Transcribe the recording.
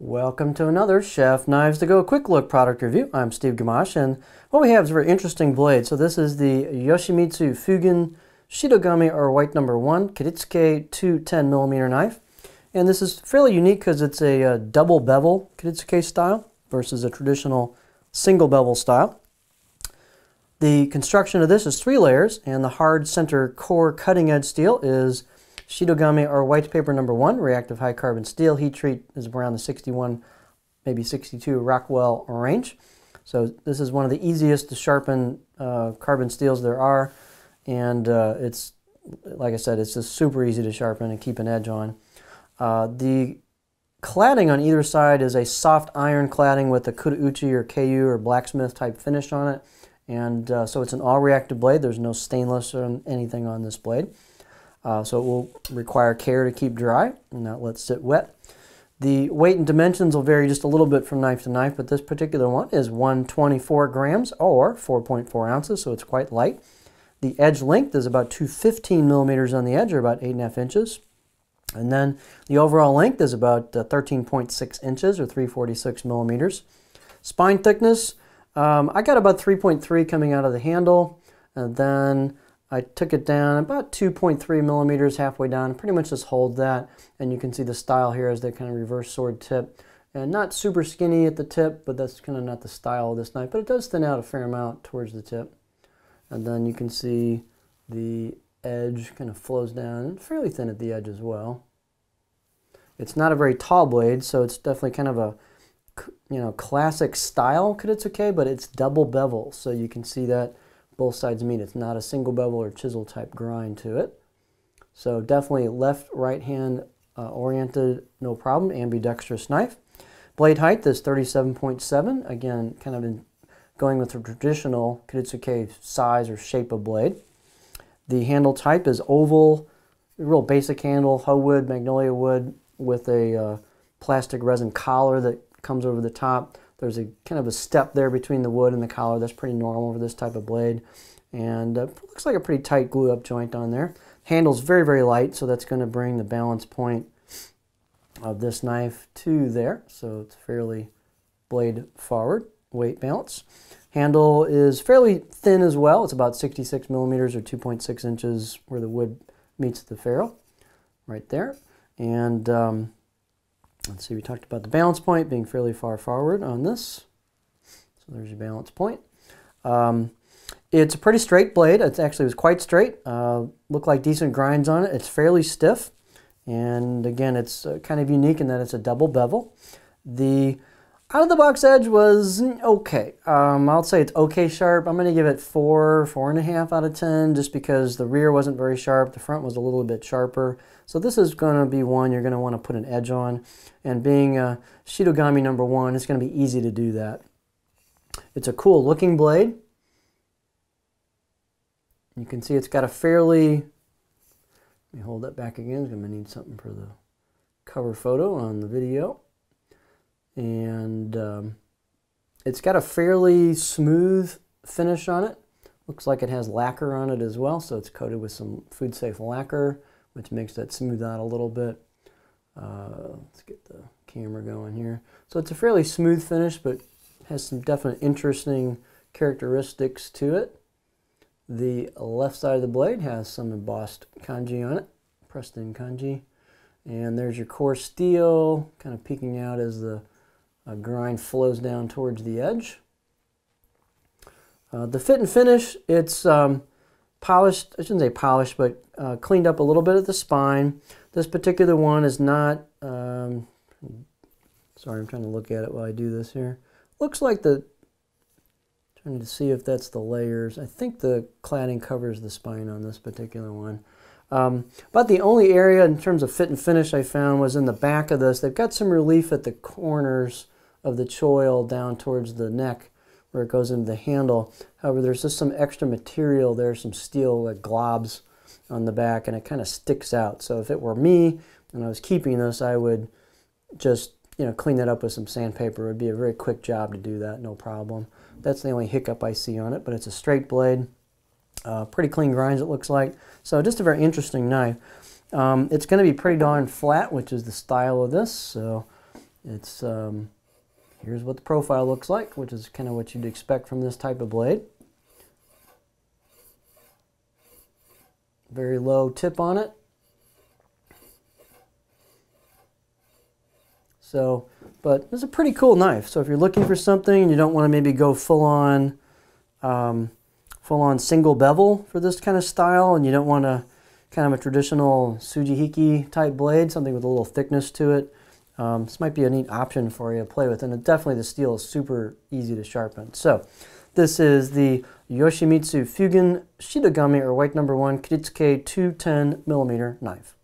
Welcome to another Chef Knives to Go quick look product review. I'm Steve Gamache, and what we have is a very interesting blade. So this is the Yoshimitsu Fugen Shitogami or white number 1 Kiritsuke 210mm knife. And this is fairly unique because it's a double bevel Kiritsuke style versus a traditional single bevel style. The construction of this is 3 layers, and the hard center core cutting edge steel is Shitogami or white paper number 1, reactive high carbon steel. Heat treat is around the 61, maybe 62 Rockwell range. So this is one of the easiest to sharpen carbon steels there are, and it's, like I said, it's just super easy to sharpen and keep an edge on. The cladding on either side is a soft iron cladding with a kurouchi or KU or blacksmith type finish on it, and so it's an all reactive blade. There's no stainless or anything on this blade. So it will require care to keep dry and not let sit wet. The weight and dimensions will vary just a little bit from knife to knife, but this particular one is 124 grams or 4.4 ounces, so it's quite light. The edge length is about 215 millimeters on the edge, or about 8.5 inches. And then the overall length is about 13.6 inches, or 346 millimeters. Spine thickness, I got about 3.3 coming out of the handle, and then I took it down about 2.3 millimeters halfway down, pretty much just hold that, and you can see the style here as the kind of reverse sword tip. And not super skinny at the tip, but that's kind of not the style of this knife, but it does thin out a fair amount towards the tip. And then you can see the edge kind of flows down, fairly thin at the edge as well. It's not a very tall blade, so it's definitely kind of a, classic style Kiritsuke, but it's double bevel, so you can see that both sides meet. It's not a single bevel or chisel type grind to it. So definitely left, right hand oriented, no problem, ambidextrous knife. Blade height is 37.7, again, kind of going with the traditional Kiritsuke size or shape of blade. The handle type is oval, real basic handle, hoe wood, magnolia wood, with a plastic resin collar that comes over the top. There's a kind of a step there between the wood and the collar. That's pretty normal for this type of blade. And looks like a pretty tight glue-up joint on there. Handle's very, very light, so that's going to bring the balance point of this knife to there. So it's fairly blade forward, weight balance. Handle is fairly thin as well. It's about 66 millimeters or 2.6 inches where the wood meets the ferrule, right there. And let's see, we talked about the balance point being fairly far forward on this. So there's your balance point. It's a pretty straight blade. It actually was quite straight. Looked like decent grinds on it. It's fairly stiff. And again, it's kind of unique in that it's a double bevel. The out-of-the-box edge was okay. I'll say it's okay sharp. I'm going to give it 4, 4.5 out of 10 just because the rear wasn't very sharp. The front was a little bit sharper. So this is going to be one you're going to want to put an edge on. And being Shitogami number 1, it's going to be easy to do that. It's a cool looking blade. You can see it's got a fairly, let me hold that back again. I'm going to need something for the cover photo on the video. And it's got a fairly smooth finish on it. Looks like it has lacquer on it as well, so it's coated with some food safe lacquer, which makes that smooth out a little bit. Let's get the camera going here. So it's a fairly smooth finish, but has some definite interesting characteristics to it. The left side of the blade has some embossed kanji on it, pressed in kanji. And there's your core steel, kind of peeking out as the grind flows down towards the edge. The fit and finish, it's polished, I shouldn't say polished, but cleaned up a little bit at the spine. This particular one is not, sorry, I'm trying to look at it while I do this here. Looks like trying to see if that's the layers. I think the cladding covers the spine on this particular one. But the only area in terms of fit and finish I found was in the back of this. They've got some relief at the corners of the choil down towards the neck where it goes into the handle. However, there's just some extra material there, some steel like globs on the back, and it kind of sticks out. So if it were me and I was keeping this, I would just clean that up with some sandpaper. It would be a very quick job to do that, no problem. That's the only hiccup I see on it, but it's a straight blade. Pretty clean grinds, it looks like. So just a very interesting knife. It's going to be pretty darn flat, which is the style of this. So It's here's what the profile looks like, which is kind of what you'd expect from this type of blade. Very low tip on it. So, but it's a pretty cool knife. So if you're looking for something and you don't want to maybe go full on single bevel for this kind of style, and you don't want a kind of a traditional Tsujihiki type blade, something with a little thickness to it, this might be a neat option for you to play with. And definitely the steel is super easy to sharpen. So this is the Yoshimitsu Fugen Shitogami, or white number 1 Kiritsuke 210mm knife.